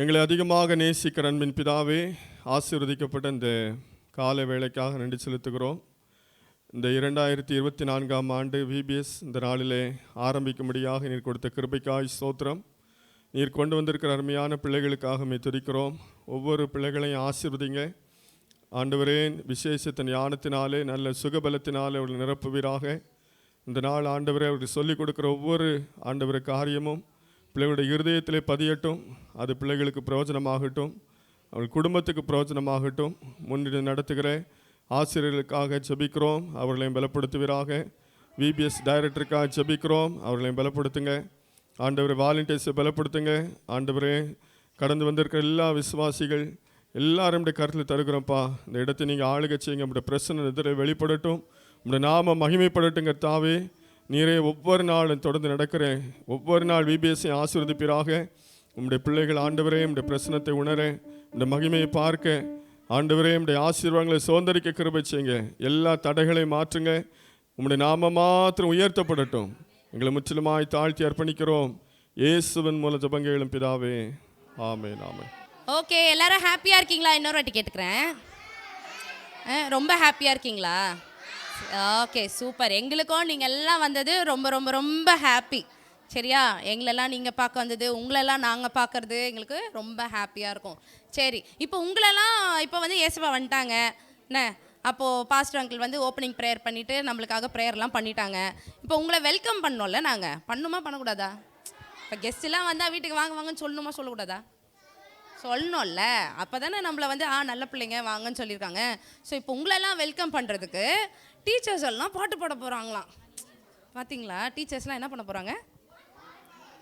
எங்களை அதிகமாக நேசிக்கிற அன்பின் பிதாவே, ஆசீர்வதிக்கப்பட்ட இந்த காலை வேளைக்காக நன்றி செலுத்துகிறோம். இந்த 2024ஆம் ஆண்டு VBS இந்த நாளிலே ஆரம்பிக்கும்படியாக நீர் கொடுத்த கிருபைக்காய் ஸ்தோத்திரம். நீர் கொண்டு வந்திருக்கிற அருமையான பிள்ளைகளுக்காக துதிக்கிறோம். ஒவ்வொரு பிள்ளைகளையும் ஆசீர்வதிங்க ஆண்டவரே. விசேஷத்தின் ஞானத்தினாலே நல்ல சுகபலத்தினாலே அவர்கள் நிரப்புவீராக. இந்த நாள் ஆண்டவரே அவர்கள் சொல்லிக் கொடுக்குற ஒவ்வொரு ஆண்டவர காரியமும் பிள்ளைகளுடைய இருதயத்திலே பதியட்டும். அது பிள்ளைகளுக்கு பிரயோஜனமாகட்டும், அவள் குடும்பத்துக்கு பிரயோஜனமாகட்டும். முன்னிட்டு நடத்துகிற ஆசிரியர்களுக்காக ஜெபிக்கிறோம், அவர்களையும் பலப்படுத்துவீராக. VBS டைரக்டருக்காக ஜெபிக்கிறோம், அவர்களையும் பலப்படுத்துங்க ஆண்டவரே. வாலண்டியர்ஸை பலப்படுத்துங்க ஆண்டவரே. கடந்து வந்திருக்கிற எல்லா விசுவாசிகள் எல்லாருடைய கருத்தில் தருகிறோம்ப்பா. இந்த இடத்தை நீங்கள் ஆளுகை செய்யுங்க. நம்முடைய பிரசன்ன எதிரே வெளிப்படட்டும், நம்முடைய நாம மகிமைப்படட்டுங்க தாவே. நீரே ஒவ்வொரு நாளும் தொடர்ந்து நடக்கிறேன். ஒவ்வொரு நாள் VBSஐ ஆசீர்வதிப்பீராக. உம்முடைய பிள்ளைகள் ஆண்டவரே உம்முடைய பிரசன்னத்தை உணர, இந்த மகிமையை பார்க்க ஆண்டவரே உம்முடைய ஆசீர்வாதங்களை சுதந்திரிக்க கிருபை செய்யுங்க. எல்லா தடைகளையும் மாற்றுங்க. உம்முடைய நாம மாத்திரம் உயர்த்தப்படட்டும். எங்களை முற்றிலுமாய் தாழ்த்தி அர்ப்பணிக்கிறோம். இயேசுவின் மூலம் ஜெபங்களும் பிதாவே, ஆமென் ஆமென். ஓகே, எல்லாரும் ஹாப்பியாக இருக்கீங்களா? இன்னொரு வாட்டி கேட்டுக்கிறேன். ரொம்ப ஹாப்பியாக இருக்கீங்களா? Okay, super. எங்களுக்கும் நீங்கள் எல்லாம் வந்தது ரொம்ப ரொம்ப ரொம்ப ஹாப்பி. சரியா? எங்களெல்லாம் நீங்கள் பார்க்க வந்தது, உங்களெல்லாம் நாங்கள் பார்க்குறது எங்களுக்கு ரொம்ப ஹாப்பியாக இருக்கும். சரி, இப்போ உங்களெல்லாம் இப்போ வந்து இயேசுவா வந்துட்டாங்க என்ன? அப்போது பாஸ்டர் அங்கிள் வந்து ஓப்பனிங் ப்ரேயர் பண்ணிவிட்டு நம்மளுக்காக ப்ரேயர்லாம் பண்ணிட்டாங்க. இப்போ உங்களை வெல்கம் பண்ணோம்ல, நாங்கள் பண்ணுமா பண்ணக்கூடாதா? இப்போ கெஸ்ட்டெல்லாம் வந்தால் வீட்டுக்கு வாங்க வாங்கன்னு சொல்லணுமா சொல்லக்கூடாதா? சொல்லணும்ல. அப்போ தானே நம்மளை வந்து நல்ல பிள்ளைங்க வாங்கன்னு சொல்லியிருக்காங்க. ஸோ இப்போ உங்களெல்லாம் வெல்கம் பண்ணுறதுக்கு டீச்சர்ஸ் எல்லாம் பாட்டு பாட போகிறாங்களாம். பார்த்தீங்களா? டீச்சர்ஸ்லாம் என்ன பண்ண போகிறாங்க?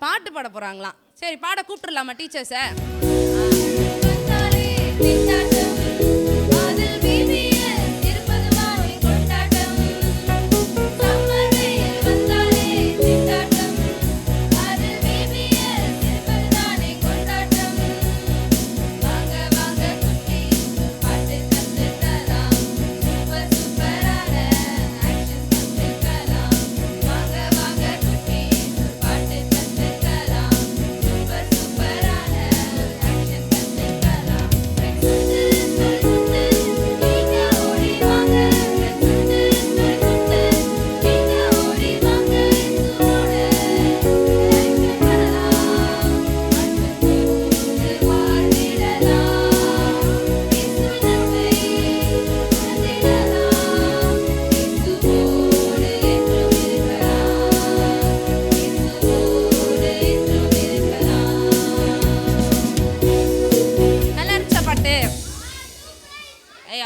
பாட்டு பாட போகிறாங்களாம். சரி, பாட கூப்பிட்டுடலாமா டீச்சர்ஸை?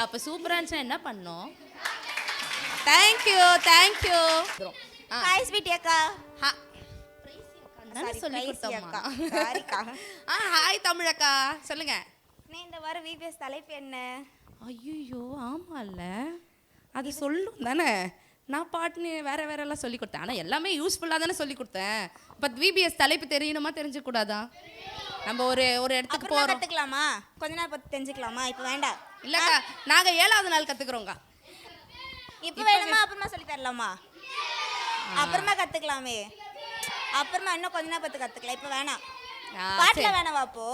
அப்போ சூப்பராக இருந்துச்சுன்னா என்ன பண்ணோம்? Thank you thank you. ஹாய் ஸ்வீட்டி அக்கா. ஹாய் தமிழக்கா, சொல்லுங்க. இந்த வாரம் VBS தலைப்பு என்ன? ஐயோ ஆமாம்ல, அது சொல்லும் தானே. நான் பாட்டுன்னு வேற வேறெல்லாம் சொல்லி கொடுத்தேன், ஆனால் எல்லாமே யூஸ்ஃபுல்லாக தானே சொல்லி கொடுத்தேன். பட் VBS தலைப்பு தெரியணுமா தெரிஞ்சுக்கூடாதா? நம்ம ஒரு இடத்துக்கு போகிறோம், கற்றுக்கலாமா? கொஞ்ச நாள் பற்றி தெரிஞ்சுக்கலாமா? இப்போ வேண்டாம் இல்லைக்கா, நாங்கள் 7வது நாள் கற்றுக்குறோங்க. இப்போ வேணுமா? அப்புறமா சொல்லி தரலாமா? அப்புறமா கற்றுக்கலாமே. அப்புறமா இன்னும் கொஞ்ச நாள் பற்றி கற்றுக்கலாம். இப்போ வேணாம். பாட்டில் வேணாவா? அப்போ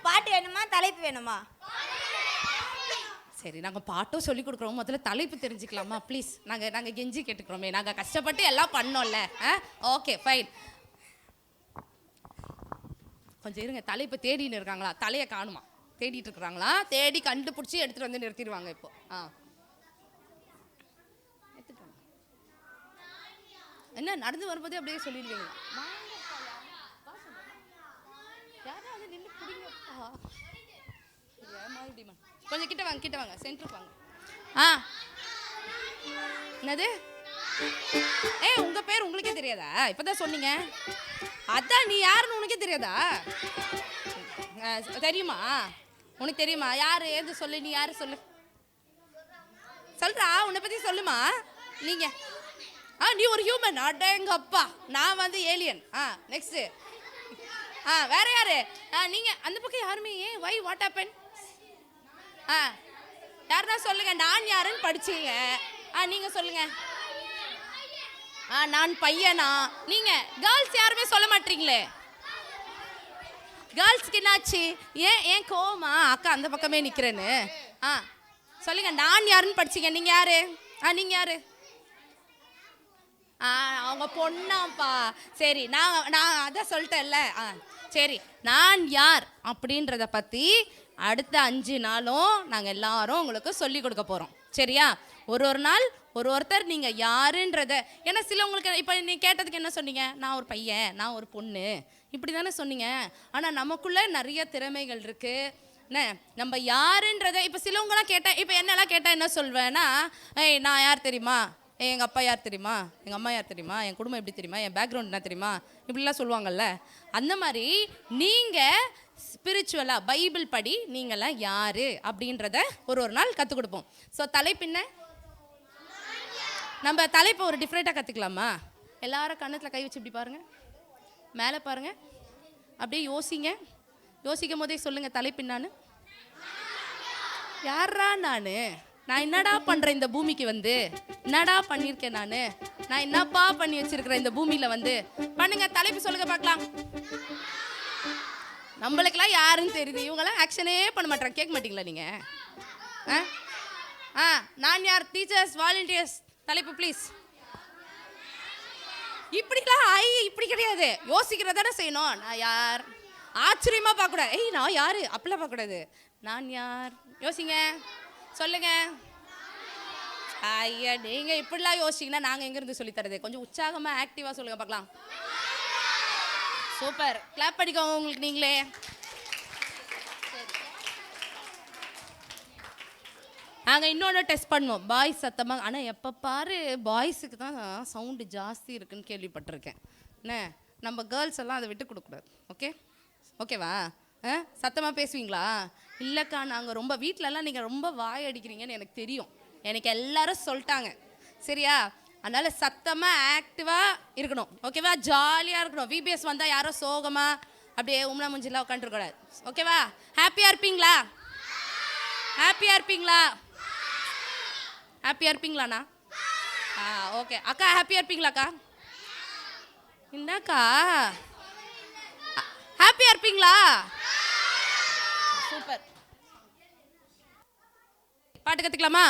பாட்டு வேணுமா தலைப்பு வேணுமா? சரி, நாங்கள் பாட்டும் சொல்லி கொடுக்குறோம். முதல்ல தலைப்பு தெரிஞ்சுக்கலாமா ப்ளீஸ்? நாங்கள் கெஞ்சி கேட்டுக்கிறோமே, நாங்கள் கஷ்டப்பட்டு எல்லாம் பண்ணோம்ல. Okay fine. கொஞ்சம் இருங்க, தலைப்பு தேடின்னு இருக்காங்களா? தலையை காணுமா? தேடிட்டு இருக்கிறாங்களா? தேடி கண்டுபிடிச்சி எடுத்துகிட்டு வந்து நிறுத்திடுவாங்க. இப்போ என்ன நடந்து வரும்போதே அப்படியே சொல்லிடுவீங்களா? யாராவது நின்று பிடிங்கப்பா. கொஞ்சம் கிட்ட வாங்க, கிட்ட வாங்க, சென்டருக்கு வாங்க. என்னது? உங்கள் பேர் உங்களுக்கே தெரியாதா? இப்போ தான் சொன்னீங்க. அதான் நீ யாருன்னு உனக்கே தெரியாதா? தெரியுமா? உனக்கு தெரியுமா? யார் ஏது சொல்லு, நீ யார் சொல்லு, சொல்கிறா. உன்னை பற்றி சொல்லுமா. நீங்கள் நீ ஒரு ஹியூமன். அடேங்கப்பா, நான் வந்து ஏலியன். நெக்ஸ்ட்டு வேற யாரு? நீங்கள் அந்த பக்கம் யாருமே. Why what happen? யாருன்னா சொல்லுங்க. நான் யாருன்னு படிச்சீங்க. நீங்கள் சொல்லுங்க. நான் பையனா? நீங்கள் கேர்ள்ஸ் யாருமே சொல்ல மாட்டீங்களே. கேர்ள்ஸ்க்கு என்னாச்சு? ஏன் கோவமா? அக்கா அந்த பக்கமே நிக்கிறேன்னு. சொல்லுங்க, நான் யாருன்னு படிச்சீங்க? நீங்க யாரு? நீங்க யாரு? அவங்க பொண்ணாப்பா. சரி, நான் அதான் சொல்லிட்டேன்ல. சரி, நான் யார் அப்படின்றத பற்றி அடுத்த 5 நாளும் நாங்கள் எல்லாரும் உங்களுக்கு சொல்லி கொடுக்க போகிறோம். சரியா? ஒரு நாள் ஒருத்தர் நீங்கள் யாருன்றத, ஏன்னா சிலவங்களுக்கு இப்போ நீ கேட்டதுக்கு என்ன சொன்னீங்க? நான் ஒரு பையன், நான் ஒரு பொண்ணு, இப்படி தானே சொன்னீங்க. ஆனால் நமக்குள்ளே நிறைய திறமைகள் இருக்குது. என்ன நம்ம யாருன்றத இப்போ சிலவங்களாம் கேட்டேன். இப்போ என்னெல்லாம் கேட்டால் என்ன சொல்வேன்னா, நான் யார் தெரியுமா, எங்கள் அப்பா யார் தெரியுமா, எங்கள் அம்மா யார் தெரியுமா, என் குடும்பம் எப்படி தெரியுமா, என் பேக்ரவுண்ட் என்ன தெரியுமா, இப்படிலாம் சொல்லுவாங்கல்ல. அந்த மாதிரி நீங்கள் ஸ்பிரிச்சுவலாக பைபிள் படி நீங்களாம் யார் அப்படின்றத ஒரு நாள் கற்றுக் கொடுப்போம். ஸோ தலைப்பின்ன நம்ம தலைப்பை ஒரு டிஃப்ரெண்ட்டாக கற்றுக்கலாமா? எல்லாரும் கண்ணத்தில் கை வச்சு இப்படி பாருங்கள், மேலே பாருங்கள், அப்படியே யோசிக்கும் போதே சொல்லுங்கள் தலைப்பின்னான்னு. யாரா நான் என்னடா பண்ணுறேன் இந்த பூமிக்கு வந்து, என்னடா பண்ணியிருக்கேன் நான் என்னப்பா பண்ணி வச்சிருக்கிறேன் இந்த பூமியில் வந்து. பண்ணுங்க, தலைப்பு சொல்லுங்க பார்க்கலாம். நம்மளுக்கெல்லாம் யாருன்னு தெரியுது, இவங்களாம் ஆக்ஷனே பண்ண மாட்டேறாங்க. கேட்க மாட்டீங்களா நீங்கள்? நான் யார்? டீச்சர்ஸ், வாலண்டியர்ஸ், தலைப்பு ப்ளீஸ். இப்படிலாம் இப்படி கிடையாது, யோசிக்கிறதானே செய்யணும். நான் யார்? ஆச்சரியமாக பார்க்கக்கூடாது. நான் யார் அப்படிலாம் பார்க்கக்கூடாது. நான் யார்? யோசிங்க, சொல்லுங்க. ஐயா, நீங்க இப்படிலாம் யோசிச்சிங்கன்னா நாங்கள் எங்கேருந்து சொல்லித்தரது? கொஞ்சம் உற்சாகமாக ஆக்டிவாக சொல்லுங்க பார்க்கலாம். சூப்பர், கிளாப் பண்ணிக்கோங்க உங்களுக்கு நீங்களே. நாங்கள் இன்னொன்று டெஸ்ட் பண்ணுவோம், பாய்ஸ் சத்தமாக. ஆனால் எப்போ பாரு பாய்ஸுக்கு தான் சவுண்டு ஜாஸ்தி இருக்குன்னு கேள்விப்பட்டிருக்கேன். என்ன நம்ம கேர்ள்ஸ் எல்லாம் அதை விட்டு கொடுக்கூடாது. ஓகேவா? சத்தமாக பேசுவீங்களா? இல்லைக்கா, நாங்கள் ரொம்ப வீட்டிலலாம் நீங்கள் ரொம்ப வாய் அடிக்கிறீங்கன்னு எனக்கு தெரியும், எனக்கு எல்லாரும் சொல்லிட்டாங்க. சரியா? அதனால் சத்தமாக ஆக்டிவாக இருக்கணும். ஓகேவா? ஜாலியாக இருக்கணும். விபிஎஸ் வந்தால் யாரும் சோகமாக அப்படியே உம்னா முஞ்சிலாம் உட்காந்துருக்கூடாது. ஓகேவா? ஹாப்பியாக இருப்பீங்களா? ஹாப்பியாக இருப்பீங்களாண்ணா? ஓகே. அக்கா ஹாப்பியாக இருப்பீங்களாக்கா? என்னக்கா ஹாப்பியாக இருப்பீங்களா? சூப்பர். பாட்டு கற்றுக்கலாமா?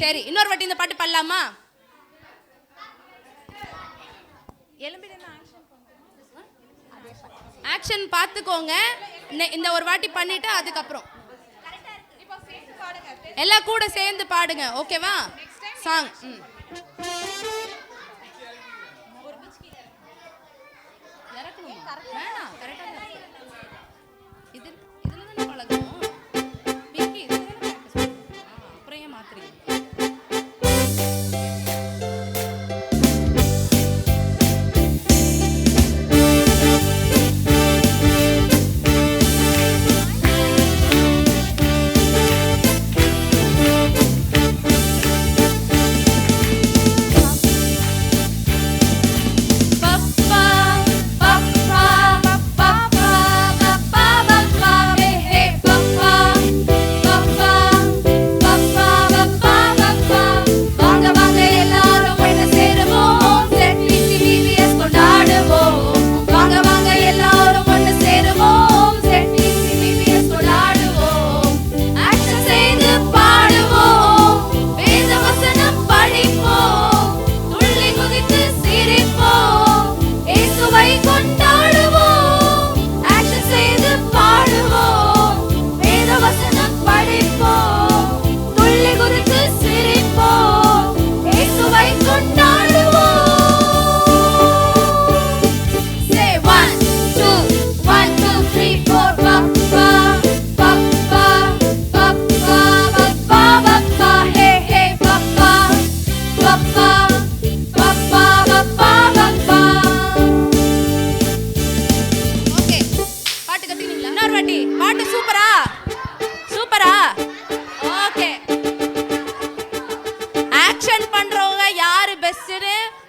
சரி, இன்னொரு வாட்டி இந்த பாட்டு பாடலாமா? ஆக்ஷன் பார்த்துக்கோங்க. இந்த ஒரு வாட்டி பண்ணிட்டு அதுக்கப்புறம் எல்லாம் கூட சேர்ந்து பாடுங்க. ஓகேவா? சாங் வேணாம் கரெக்டா தான் இருக்கு. இதுல தானே பழகும். விக்கி இதுல தானே practice பண்ணுவோம். அப்புறம் ஏன் மாத்துறீங்க?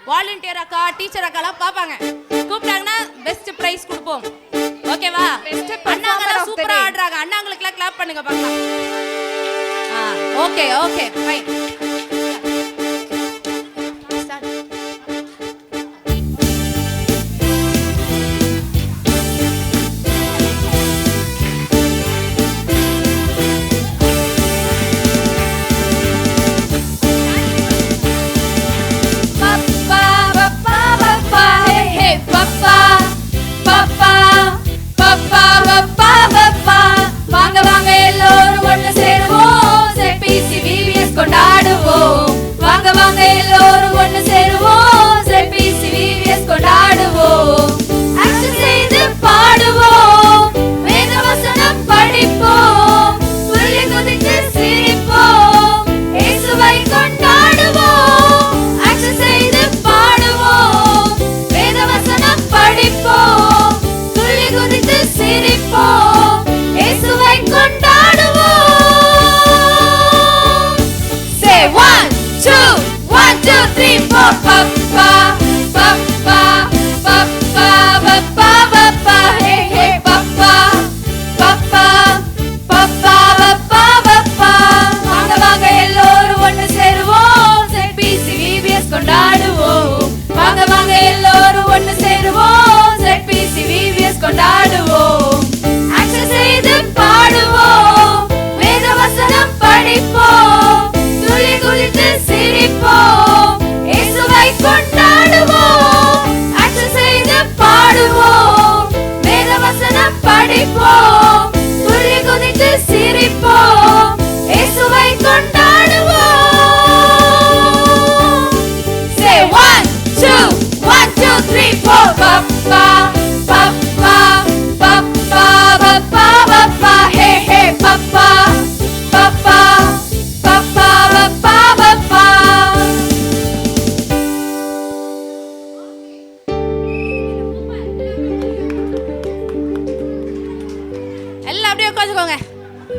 வாலண்டியர் அக்கா டீச்சர் அக்காலாம் பாப்பாங்க. கூப்பிட்டாங்கன்னா பெஸ்ட் பிரைஸ் கொடுப்போம். ஓகேவா? அண்ணாங்க சூப்பரா ஆடுறாங்க. அண்ணாங்களுக்குலாம் கிளாப் பண்ணுங்க பார்க்கலாம். Okay okay fine.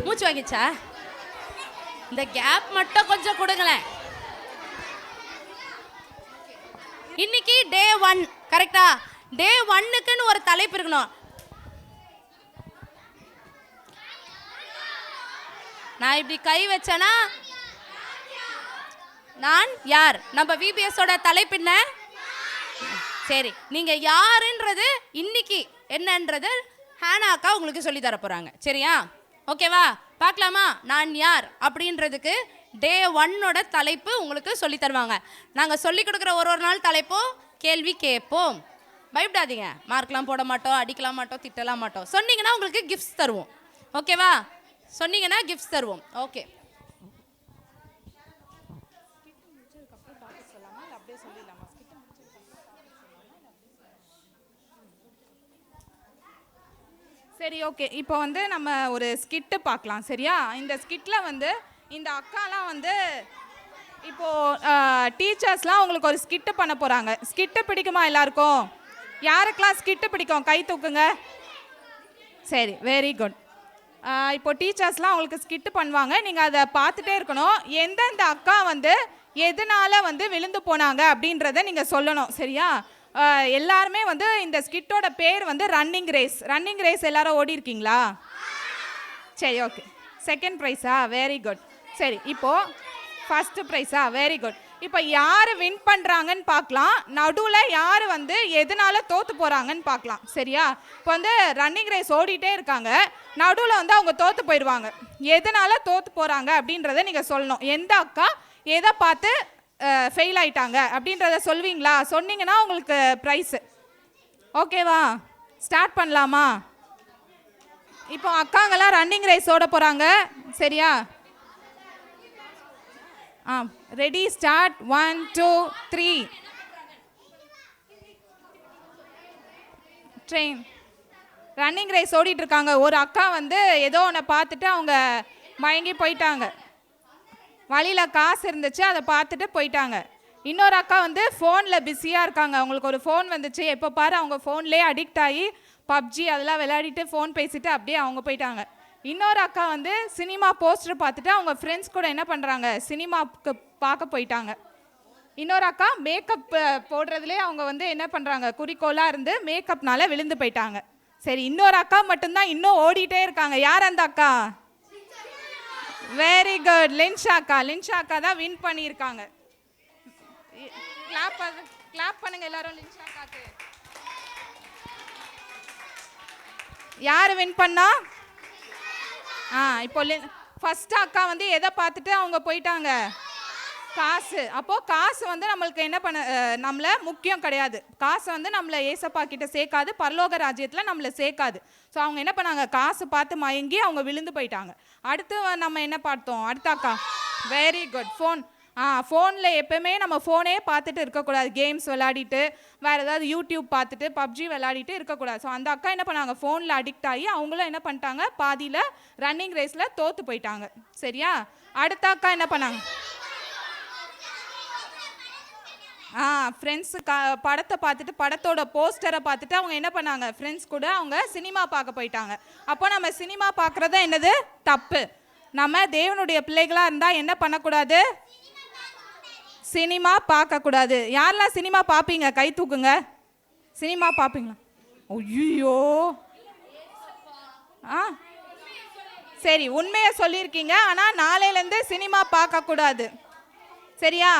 மூச்சு வாங்கிச்சா? இந்த கேப் மட்டும் கொஞ்சம் கொடுங்களேன். இன்னைக்கு டே 1 கரெக்டா? டே 1க்குன்னு ஒரு தலைப்பு இருக்கணும். நான் இப்படி கை வச்சேனா நான் யார்? நம்ம விபிஎஸோட தலைப்பு என்ன? சரி, நீங்க யாருன்றது இன்னைக்கு என்னன்றது ஹானா அக்கா உங்களுக்கு சொல்லி தர போறாங்க. சரியா? ஓகேவா? பார்க்கலாமா? நான் யார் அப்படின்றதுக்கு டே 1ஓட தலைப்பு உங்களுக்கு சொல்லி தருவாங்க. நாங்கள் சொல்லி கொடுக்குற ஒரு நாள் தலைப்போம் கேள்வி கேட்போம். பயப்படாதீங்க, மார்க்லாம் போட மாட்டோம், அடிக்கலாம் மாட்டோம், திட்டலாம் மாட்டோம். சொன்னீங்கன்னா உங்களுக்கு கிஃப்ட்ஸ் தருவோம். ஓகேவா? சொன்னீங்கன்னா கிஃப்ட்ஸ் தருவோம். ஓகே. சரி, ஓகே. இப்போ வந்து நம்ம ஒரு ஸ்கிட்டு பார்க்கலாம், சரியா? இந்த ஸ்கிட்டில் வந்து இந்த அக்காலாம் வந்து இப்போது டீச்சர்ஸ்லாம் உங்களுக்கு ஒரு ஸ்கிட்டு பண்ண போகிறாங்க. ஸ்கிட்டு பிடிக்குமா எல்லாருக்கும்? யாருக்கெல்லாம் ஸ்கிட்டு பிடிக்கும் கை தூக்குங்க. சரி, வெரி குட். இப்போ டீச்சர்ஸ்லாம் உங்களுக்கு ஸ்கிட்டு பண்ணுவாங்க. நீங்கள் அதை பார்த்துட்டே இருக்கணும். எந்தெந்த அக்கா வந்து எதனால வந்து விழுந்து போனாங்க அப்படின்றத நீங்கள் சொல்லணும், சரியா? எல்லாருமே வந்து இந்த ஸ்கிட்டோட பேர் வந்து ரன்னிங் ரேஸ். ரன்னிங் ரேஸ் எல்லாரும் ஓடி இருக்கீங்களா? சரி, ஓகே. செகண்ட் ப்ரைஸா? Very good. சரி, இப்போது ஃபஸ்ட்டு ப்ரைஸா? Very good. இப்போ யார் வின் பண்ணுறாங்கன்னு பார்க்கலாம். நடுவில் யார் வந்து எதனால தோற்று போகிறாங்கன்னு பார்க்கலாம், சரியா? இப்போ வந்து ரன்னிங் ரேஸ் ஓடிட்டே இருக்காங்க. நடுவில் வந்து அவங்க தோற்று போயிடுவாங்க. எதனால தோற்று போகிறாங்க அப்படின்றத நீங்கள் சொல்லணும். எந்த அக்கா எதை பார்த்து ஃபெயில் ஆயிட்டாங்க அப்படின்றத சொல்வீங்களா? சொன்னீங்கன்னா உங்களுக்கு ப்ரைஸு. ஓகேவா? ஸ்டார்ட் பண்ணலாமா? இப்போ அக்காங்கெல்லாம் ரன்னிங் ரேஸ் ஓட போகிறாங்க, சரியா? Ready, start. 1 2 3. Train running race ஓடிட்டு இருக்காங்க. ஒரு அக்கா வந்து ஏதோ ஒன்று பார்த்துட்டு அவங்க மயங்கி போயிட்டாங்க. வழியில் காசு இருந்துச்சு, அதை பார்த்துட்டு போயிட்டாங்க. இன்னொரு அக்கா வந்து ஃபோனில் பிஸியாக இருக்காங்க. அவங்களுக்கு ஒரு ஃபோன் வந்துச்சு. எப்போ பாரு அவங்க ஃபோன்லேயே அடிக்ட் ஆகி பப்ஜி அதெல்லாம் விளையாடிட்டு ஃபோன் பேசிட்டு அப்படியே அவங்க போயிட்டாங்க. இன்னொரு அக்கா வந்து சினிமா போஸ்டர் பார்த்துட்டு அவங்க ஃப்ரெண்ட்ஸ் கூட என்ன பண்ணுறாங்க, சினிமாவுக்கு பார்க்க போயிட்டாங்க. இன்னொரு அக்கா மேக்கப் போடுறதுலேயே அவங்க வந்து என்ன பண்ணுறாங்க, குறிக்கோளாக இருந்து மேக்கப்னால விழுந்து போயிட்டாங்க. சரி, இன்னொரு அக்கா மட்டும்தான் இன்னும் ஓடிட்டே இருக்காங்க. யார் அந்த அக்கா? வெரி குட், லின்ஷா அக்கா. லின்ஷா அக்கா தான் வின் பண்ணியிருக்காங்க. கிளாப் பண்ணுங்க எல்லாரும் லின்ஷா அக்காக்கு. யார் வின் பண்ணா? இப்போ ஃபர்ஸ்ட் அக்கா வந்து எதை பார்த்துட்டு அவங்க போயிட்டாங்க? காசு. அப்போது காசு வந்து நம்மளுக்கு என்ன பண்ண, நம்மளை முக்கியம் கிடையாது. காசு வந்து நம்மளை ஏசப்பா கிட்ட சேர்க்காது, பரலோக ராஜ்யத்தில் நம்மளை சேர்க்காது. ஸோ அவங்க என்ன பண்ணாங்க, காசு பார்த்து மயங்கி அவங்க விழுந்து போயிட்டாங்க. அடுத்து நம்ம என்ன பார்த்தோம்? அடுத்த அக்கா வெரி குட், ஃபோன். ஃபோனில் எப்போவுமே நம்ம ஃபோனே பார்த்துட்டு இருக்கக்கூடாது. கேம்ஸ் விளையாடிட்டு வேறு ஏதாவது யூடியூப் பார்த்துட்டு பப்ஜி விளையாடிட்டு இருக்கக்கூடாது. ஸோ அந்த அக்கா என்ன பண்ணாங்க, ஃபோனில் அடிக்ட் ஆகி அவங்களும் என்ன பண்ணிட்டாங்க, பாதியில் ரன்னிங் ரேஸில் தோற்று போயிட்டாங்க, சரியா? அடுத்த அக்கா என்ன பண்ணாங்க, ஃப்ரெண்ட்ஸு படத்தை பார்த்துட்டு படத்தோட போஸ்டரை பார்த்துட்டு அவங்க என்ன பண்ணாங்க, ஃப்ரெண்ட்ஸ் கூட அவங்க சினிமா பார்க்க போயிட்டாங்க. அப்போ நம்ம சினிமா பார்க்குறது என்னது, தப்பு. நம்ம தேவனுடைய பிள்ளைகளாக இருந்தால் என்ன பண்ணக்கூடாது, சினிமா பார்க்கக்கூடாது. யாரெல்லாம் சினிமா பார்ப்பீங்க கை தூக்குங்க. சினிமா பார்ப்பீங்களா? ஐயோ, சரி, உண்மையை சொல்லியிருக்கீங்க. ஆனால் நாளையிலேருந்து சினிமா பார்க்கக்கூடாது, சரியா?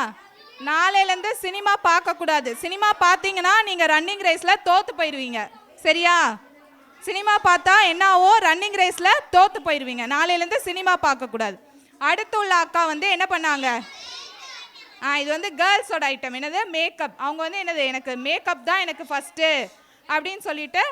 நாளையிலேருந்து சினிமா பார்க்கக்கூடாது. சினிமா பார்த்தீங்கன்னா நீங்கள் ரன்னிங் ரேஸில் தோற்று போயிடுவீங்க, சரியா? சினிமா பார்த்தா என்ன ஆகும், ரன்னிங் ரேஸில் தோற்று போயிடுவீங்க. நாளையிலேருந்து சினிமா பார்க்கக்கூடாது. அடுத்து உள்ள அக்கா வந்து என்ன பண்ணாங்க, இது வந்து கேர்ள்ஸோட ஐட்டம். என்னது, மேக்கப். அவங்க வந்து என்னது, எனக்கு மேக்கப் தான் எனக்கு ஃபஸ்ட்டு அப்படின்னு சொல்லிட்டு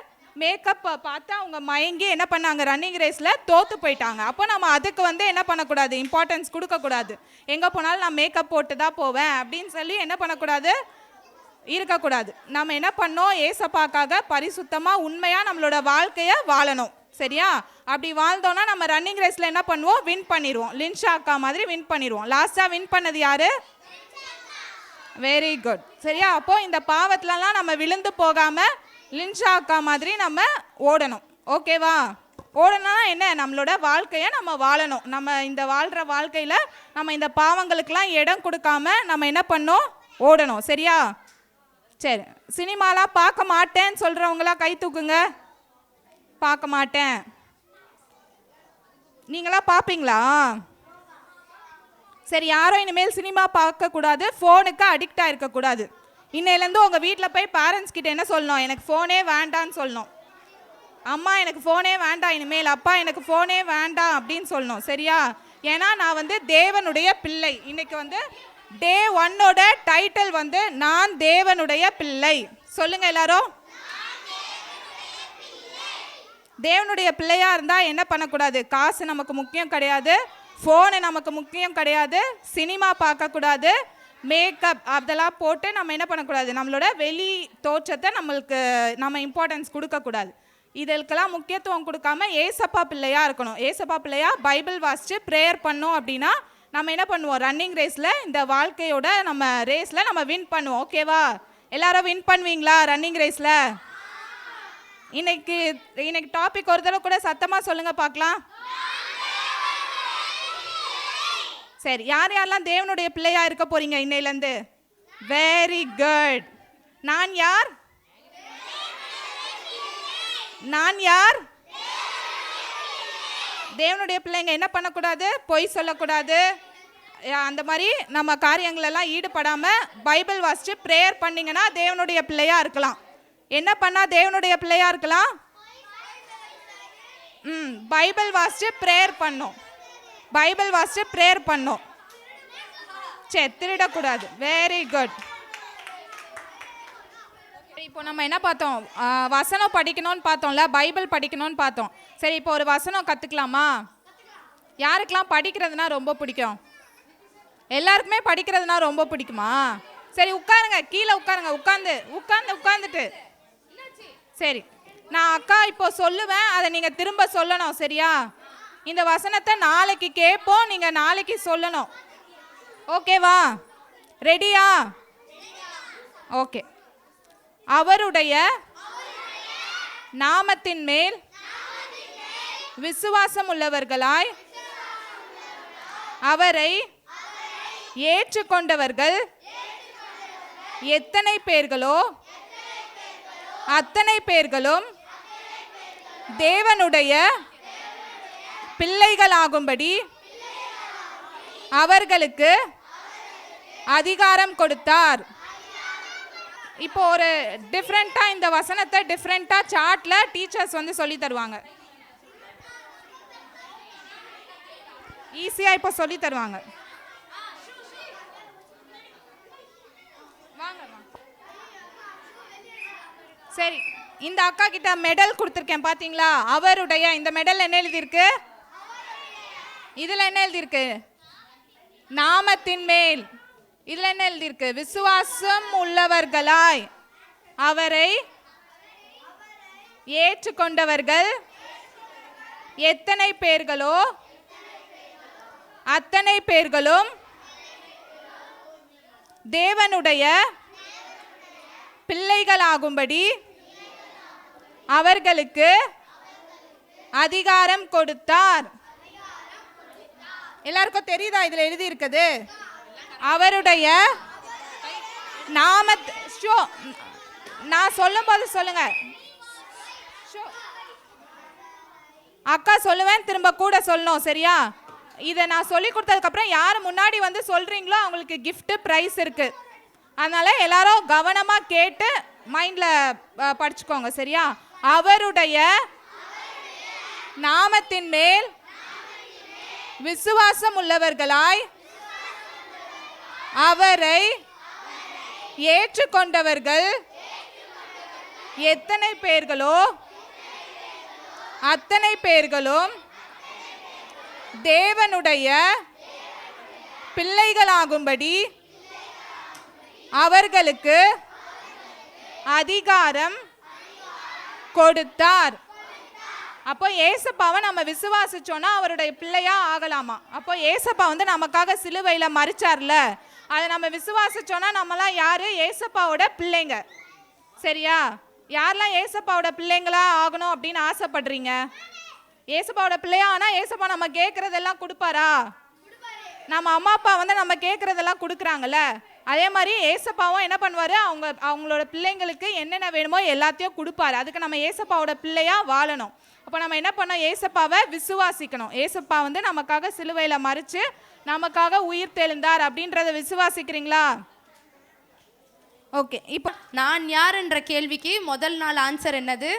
மேக்கப்பை பார்த்து அவங்க மயங்கி என்ன பண்ணாங்க, ரன்னிங் ரேஸில் தோற்று போயிட்டாங்க. அப்போ நம்ம அதுக்கு வந்து என்ன பண்ணக்கூடாது, இம்பார்ட்டன்ஸ் கொடுக்கக்கூடாது. எங்கே போனாலும் நான் மேக்கப் போட்டு தான் போவேன் அப்படின்னு சொல்லி என்ன பண்ணக்கூடாது, இருக்கக்கூடாது. நம்ம என்ன பண்ணோம், ஏசப்பாக்காக பரிசுத்தமாக உண்மையாக நம்மளோட வாழ்க்கையை வாழணும், சரியா? அப்படி வாழ்ந்தோன்னா நம்ம ரன்னிங் ரேஸில் என்ன பண்ணுவோம், வின் பண்ணிடுவோம். லின்ஷா அக்கா மாதிரி வின் பண்ணிடுவோம். லாஸ்ட்டாக வின் பண்ணது யார்? வெரி குட், சரியா? அப்போது இந்த பாவத்துலலாம் நம்ம விழுந்து போகாமல் லின்ஷா அக்கா மாதிரி நம்ம ஓடணும், ஓகேவா? ஓடணும்னா என்ன, நம்மளோட வாழ்க்கையை நம்ம வாழணும். நம்ம இந்த வாழ்கிற வாழ்க்கையில் நம்ம இந்த பாவங்களுக்கெல்லாம் இடம் கொடுக்காம நம்ம என்ன பண்ணோம், ஓடணும், சரியா? சரி, சினிமாலாம் பார்க்க மாட்டேன்னு சொல்கிறவங்களாம் கை தூக்குங்க. பார்க்க மாட்டேன். நீங்களாம் பார்ப்பீங்களா? சரி, யாரும் இனிமேல் சினிமா பார்க்கக்கூடாது, ஃபோனுக்கு அடிக்டாக இருக்கக்கூடாது. இன்னையிலேருந்து உங்கள் வீட்டில் போய் பேரண்ட்ஸ் கிட்ட என்ன சொல்லணும், எனக்கு ஃபோனே வேண்டான்னு சொல்லணும். அம்மா எனக்கு ஃபோனே வேண்டாம் இனிமேல், அப்பா எனக்கு ஃபோனே வேண்டாம் அப்படின்னு சொல்லணும், சரியா? ஏன்னா நான் வந்து தேவனுடைய பிள்ளை. இன்னைக்கு வந்து டே 1ஓட டைட்டில் வந்து நான் தேவனுடைய பிள்ளை. சொல்லுங்க எல்லாரும். தேவனுடைய பிள்ளையாக இருந்தால் என்ன பண்ணக்கூடாது, காசு நமக்கு முக்கியம் கிடையாது, ஃபோனு நமக்கு முக்கியம் கிடையாது, சினிமா பார்க்கக்கூடாது, மேக்கப் அதெல்லாம் போட்டு நம்ம என்ன பண்ணக்கூடாது, நம்மளோட வெளி தோற்றத்தை நம்ம இம்பார்ட்டன்ஸ் கொடுக்கக்கூடாது. இதற்கெல்லாம் முக்கியத்துவம் கொடுக்காம ஏசப்பா பிள்ளையாக இருக்கணும். ஏசப்பா பிள்ளையாக பைபிள் வாசித்து ப்ரேயர் பண்ணோம் அப்படின்னா நம்ம என்ன பண்ணுவோம், ரன்னிங் ரேஸில், இந்த வாழ்க்கையோட நம்ம ரேஸில் நம்ம வின் பண்ணுவோம். ஓகேவா? எல்லாரும் வின் பண்ணுவீங்களா ரன்னிங் ரேஸில்? இன்னைக்கு டாபிக் ஒரு தடவை கூட சத்தமாக சொல்லுங்கள் பார்க்கலாம். சரி, யார் யாரெல்லாம் தேவனுடைய பிள்ளையாக இருக்க போகிறீங்க இன்னையிலேருந்து? Very good. நான் யார்? தேவனுடைய பிள்ளைங்க என்ன பண்ணக்கூடாது? பொய் சொல்லக்கூடாது. அந்த மாதிரி நம்ம காரியங்களெல்லாம் ஈடுபடாமல் பைபிள் வாசித்து ப்ரேயர் பண்ணிங்கன்னா தேவனுடைய பிள்ளையாக இருக்கலாம். என்ன பண்ணால் தேவனுடைய பிள்ளையாக இருக்கலாம்? பைபிள் வாசித்து ப்ரேயர் பண்ணோம். சரி, திருடக்கூடாது. Very good. இப்போ நம்ம என்ன பார்த்தோம்? வசனம் படிக்கணும்னு பார்த்தோம்ல, பைபிள் படிக்கணும்னு பார்த்தோம். சரி, இப்போ ஒரு வசனம் கற்றுக்கலாமா? யாருக்கெல்லாம் படிக்கிறதுனா ரொம்ப பிடிக்கும்? எல்லாருக்குமே படிக்கிறதுனா ரொம்ப பிடிக்குமா? சரி, உட்காருங்க, கீழே உட்காருங்க. உட்காந்துட்டு சரி, நான் அக்கா இப்போ சொல்லுவேன், அதை நீங்கள் திரும்ப சொல்லணும். சரியா? இந்த வசனத்தை நாளைக்கு கேட்போம், நீங்கள் நாளைக்கு சொல்லணும். ஓகேவா? ரெடியா? ஓகே. அவருடைய நாமத்தின் மேல் விசுவாசம் உள்ளவர்களாய் அவரை ஏற்றுக்கொண்டவர்கள் எத்தனை பேர்களோ அத்தனை பேர்களும் தேவனுடைய பிள்ளைகளாகும்படி அவர்களுக்கு அதிகாரம் கொடுத்தார். இப்போ ஒரு டிஃப்ரெண்ட்டாக இந்த வசனத்தை டிஃப்ரெண்ட்டாக சார்ட்டில் டீச்சர்ஸ் வந்து சொல்லி தருவாங்க. ஈஸியாக இப்போ சொல்லி தருவாங்க. சரி, இந்த அக்கா கிட்ட மெடல் கொடுத்துருக்கேன் பார்த்தீங்களா? அவருடைய இந்த மெடல் என்ன எழுதியிருக்கு? இதில் என்ன எழுதியிருக்கு? நாமத்தின் மேல். இதில் என்ன எழுதியிருக்கு? விசுவாசம் உள்ளவர்களாய் அவரை ஏற்றுக்கொண்டவர்கள் எத்தனை பேர்களோ அத்தனை பேர்களும் தேவனுடைய பிள்ளைகளாகும்படி அவர்களுக்கு அதிகாரம் கொடுத்தார். எல்லாருக்கும் தெரியுதா இதுல எழுதி இருக்குது? அவருடைய நான் சொல்லும் போது சொல்லுங்க. அக்கா சொல்லுவேன், திரும்ப கூட சொல்லணும். சரியா? இதை நான் சொல்லி கொடுத்ததுக்கு அப்புறம் யார் முன்னாடி வந்து சொல்றீங்களோ அவங்களுக்கு gift பிரைஸ் இருக்கு. அதனால எல்லாரும் கவனமா கேட்டு மைண்ட்ல படிச்சுக்கோங்க. சரியா? அவருடைய நாமத்தின் மேல் விசுவாசம் உள்ளவர்களாய் அவரை ஏற்றுக்கொண்டவர்கள் எத்தனை பேர்களோ அத்தனை பேர்களும் தேவனுடைய பிள்ளைகளாகும்படி அவர்களுக்கு அதிகாரம் கொடுத்தார். அப்போ ஏசப்பாவை நம்ம விசுவாசிச்சோன்னா அவருடைய பிள்ளையா ஆகலாமா? அப்போ ஏசப்பா வந்து நமக்காக சிலுவையில மரிச்சார்ல, அதை நம்ம விசுவாசிச்சோன்னா நம்மலாம் யாரு? ஏசப்பாவோட பிள்ளைங்க. சரியா? யாரெல்லாம் ஏசப்பாவோட பிள்ளைங்களா ஆகணும் அப்படின்னு ஆசைப்படுறீங்க? ஏசப்பாவோட பிள்ளையா ஆனால் ஏசப்பா நம்ம கேட்குறதெல்லாம் கொடுப்பாரா? நம்ம அம்மா அப்பா வந்து நம்ம கேட்குறதெல்லாம் கொடுக்குறாங்கல்ல, அதே மாதிரி ஏசப்பாவும் என்ன பண்ணுவார்? அவங்களோட பிள்ளைங்களுக்கு என்னென்ன வேணுமோ எல்லாத்தையும் கொடுப்பாரு. அதுக்கு நம்ம ஏசப்பாவோட பிள்ளையா வாழணும். அப்போ நம்ம என்ன பண்ணோம்? ஏசப்பாவை விசுவாசிக்கணும். ஏசப்பா வந்து நமக்காக சிலுவையில் மரித்து நமக்காக உயிர் தெழுந்தார் அப்படின்றத விசுவாசிக்கிறீங்களா? ஓகே. இப்போ நான் யாருன்ற கேள்விக்கு முதல் நாள் ஆன்சர் என்னது?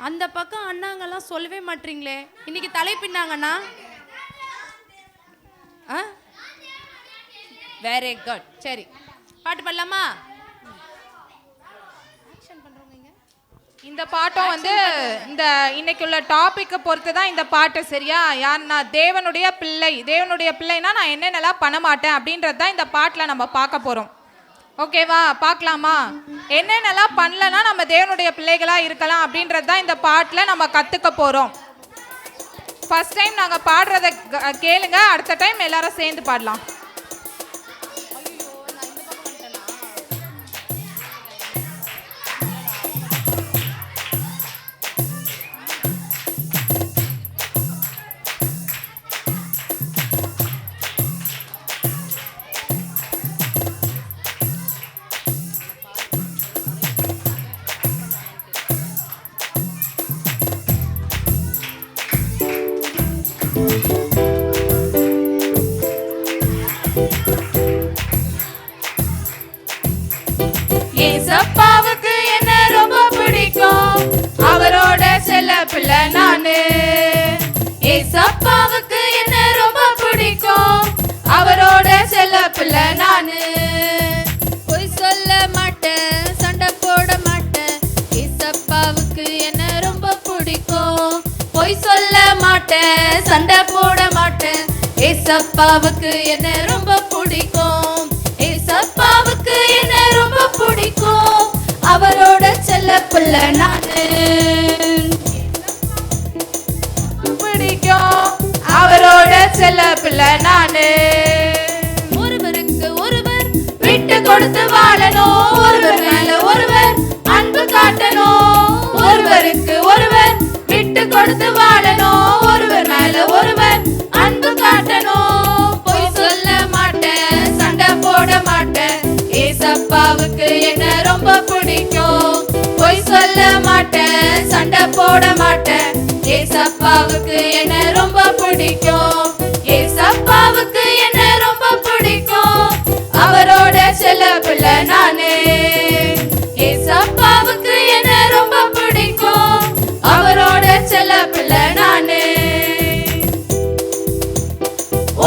அந்த பக்கம் அண்ணாங்கெல்லாம் சொல்லவே மாட்டீங்களே. இன்னைக்கு தலை பின்னாங்கண்ணா. Very good. சரி, பாட்டு பாடலாமா? இந்த பாட்டம் வந்து இந்த இன்னைக்கு உள்ள டாபிக்கை பொறுத்து தான் இந்த பாட்டு. சரியா? யாருன்னா தேவனுடைய பிள்ளை. தேவனுடைய பிள்ளைனா நான் என்னென்னலாம் பண்ண மாட்டேன் அப்படின்றது தான் இந்த பாட்டில் நம்ம பார்க்க போகிறோம். ஓகேவா? பார்க்கலாமா? என்னென்னலாம் பண்ணலன்னா நம்ம தேவனுடைய பிள்ளைகளா இருக்கலாம் அப்படின்றது தான் இந்த பாட்டில் நம்ம கற்றுக்க போகிறோம். ஃபர்ஸ்ட் டைம் நாங்கள் பாடுறத கேளுங்க, அடுத்த டைம் எல்லாரும் சேர்ந்து பாடலாம். ஏசப்பாவுக்கு என்ன ரொம்ப பிடிக்கும், அவரோட செல்ல பிள்ளை நானு. ஏசப்பாவுக்கு என்ன ரொம்ப பிடிக்கும், அவரோட செல்ல பிள்ளை நானு. பொய் சொல்ல மாட்டேன், சண்டை போட மாட்டேன், ஏசப்பாவுக்கு என்ன ரொம்ப பிடிக்கும். பொய் சொல்ல மாட்டேன், சண்டை போட மாட்டேன், ஏசப்பாவுக்கு என்ன ரொம்ப பிடிக்கும். ஏசப்பாவுக்கு என்ன ரொம்ப பிடிக்கும், அவரோட செல்ல பிள்ளை நானு. பிடிக்கும், அவரோட செல்ல பிள்ளை நானு. ஒருவருக்கு ஒருவர் விட்டு கொடுத்து வாழணும், ஒருவர் மேல ஒருவர் அன்பு காட்டணும். ஒருவருக்கு ஒருவர் விட்டு கொடுத்து வாழணும், ஒருவர் மேல ஒருவர் அன்பு காட்டணும். பொய் சொல்ல மாட்டேன், சண்டை போட மாட்டேன், ஏசப்பாவுக்கு என்ன ரொம்ப பிடிக்கும். பொய் சொல்ல மாட்டேன், சண்டை போட மாட்டேன், ஏசப்பாவுக்கு என்ன ரொம்ப பிடிக்கும். ஏசப்பாவுக்கு என்ன ரொம்ப பிடிக்கும், அவரோட செல்ல பிள்ளை நானு. ஏசப்பாவுக்கு என்ன ரொம்ப பிடிக்கும், அவரோட செல்ல பிள்ளை நானு.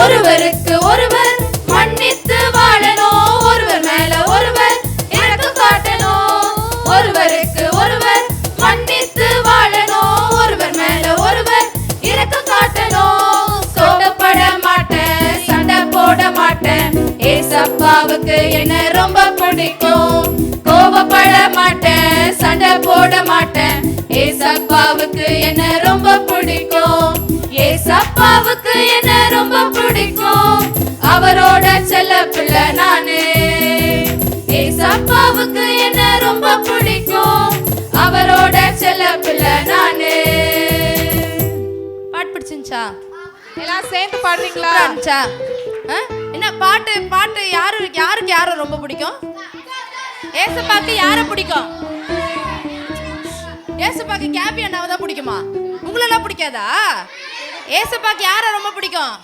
ஒருவருக்கு ஒருவர் மன்னித்து வாழணும், ஒருவர் மேல ஒருவர் இரக்கம் காட்டணும். ஒருவருக்கு ஒருவர் மன்னித்து வாழணும், ஒருவர் மேல ஒருவர் இரக்கம் காட்டணும். கோபப்பட மாட்டேன், சண்டை போட மாட்டேன், ஏசப்பாவுக்கு என்ன ரொம்ப பிடிக்கும். கோபப்பட மாட்டேன், சண்டை போட மாட்டேன், ஏசப்பாவுக்கு என்ன ரொம்ப பிடிக்கும். ஏசப்பாவுக்கு என்ன ரொம்ப பிடிக்கும், அவரோட செல்ல பிள்ளை நானு. ஏசப்பாவுக்கு என்ன ரொம்ப பிடிக்கும், அவரோட செல்ல பிள்ளை நானு. பாட்டு பிடிச்சிருந்துச்சா? எல்லாம் சேர்ந்து பாடுறீங்களா? இருந்துச்சா? என்ன பாட்டு பாட்டு யாருக்கு யாரை ரொம்ப பிடிக்கும்? ஏசப்பாக்கு யாரை பிடிக்கும்? ஏசப்பாக்கு கேபி அண்ணாவை தான் பிடிக்குமா? உங்களெல்லாம் பிடிக்காதா? ஏசப்பாக்கு யாரை ரொம்ப பிடிக்கும்?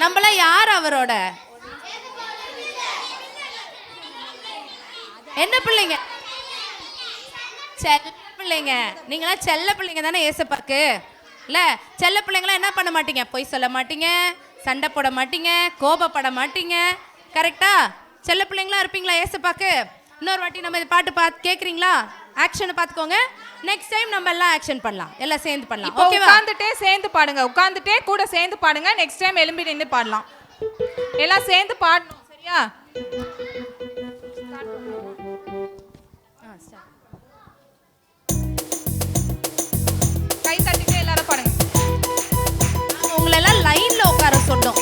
நம்மள யார் அவரோட என்ன பிள்ளைங்க? செல்ல பிள்ளைங்க. நீங்களாம் செல்ல பிள்ளைங்க தானே ஏசப்பாக்கு. இல்ல செல்ல பிள்ளைங்களாம் என்ன பண்ண மாட்டீங்க? பொய் சொல்ல மாட்டீங்க, சண்டை போட மாட்டீங்க, கோபப்பட மாட்டீங்க. கரெக்டா? செல்ல பிள்ளைங்களா இருப்பீங்களா ஏசப்பாக்கு? இன்னொரு வாட்டி நம்ம இந்த பாட்டு கேட்குறீங்களா? ஆக்ஷனை பார்த்துக்கோங்க. நெக்ஸ்ட் டைம் நம்ம எல்லாம் ஆக்ஷன் பண்ணலாம், எல்லாம் சேர்ந்து பண்ணலாம். ஓகேவா? உட்காந்துட்டே சேர்ந்து பாடுங்க, உட்காந்துட்டே கூட சேர்ந்து பாடுங்க. நெக்ஸ்ட் டைம் எலும்பி நின்று பாடலாம். எல்லாம் சேர்ந்து பாடணும், சரியா? கை தட்டிட்டு எல்லாரும் பாடுங்க. உங்களெல்லாம் லைன்ல உட்கார சொன்னோம்.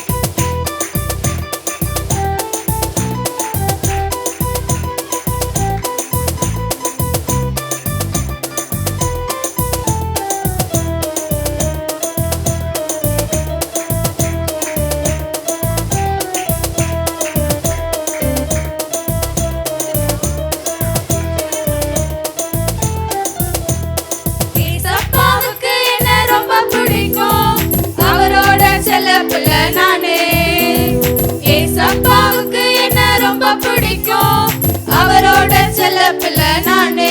அவரோட செல்ல பிள்ளை நானு.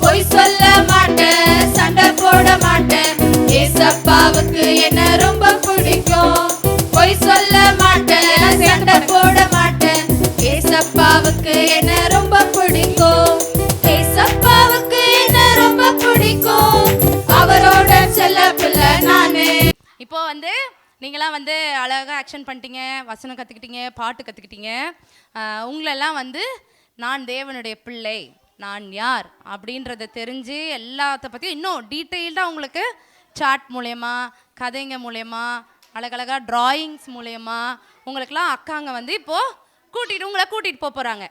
பொய் சொல்ல மாட்டேன், சண்டை போட மாட்டேன், ஏசப்பாவுக்கு என்ன ரொம்ப பிடிக்கும். பொய் சொல்ல மாட்டேன், சண்டை போட மாட்டேன், ஏசப்பாவுக்கு என்ன ரொம்ப பிடிக்கும். ஏசப்பாவுக்கு என்ன ரொம்ப பிடிக்கும், அவரோட செல்ல பிள்ளை நானு. இப்போ நீங்களாம் வந்து அழகாக ஆக்ஷன் பண்ணிட்டீங்க, வசனம் கற்றுக்கிட்டீங்க, பாட்டு கற்றுக்கிட்டீங்க. உங்களெல்லாம் வந்து நான் தேவனுடைய பிள்ளை, நான் யார் அப்படின்றத தெரிஞ்சு எல்லாத்த பற்றியும் இன்னும் டீட்டெயில்டாக உங்களுக்கு சாட் மூலயமா, கதைங்க மூலயமா, அழகழகாக ட்ராயிங்ஸ் மூலயமா உங்களுக்கெல்லாம் அக்காங்க வந்து இப்போது உங்களை கூட்டிகிட்டு போக போகிறாங்க.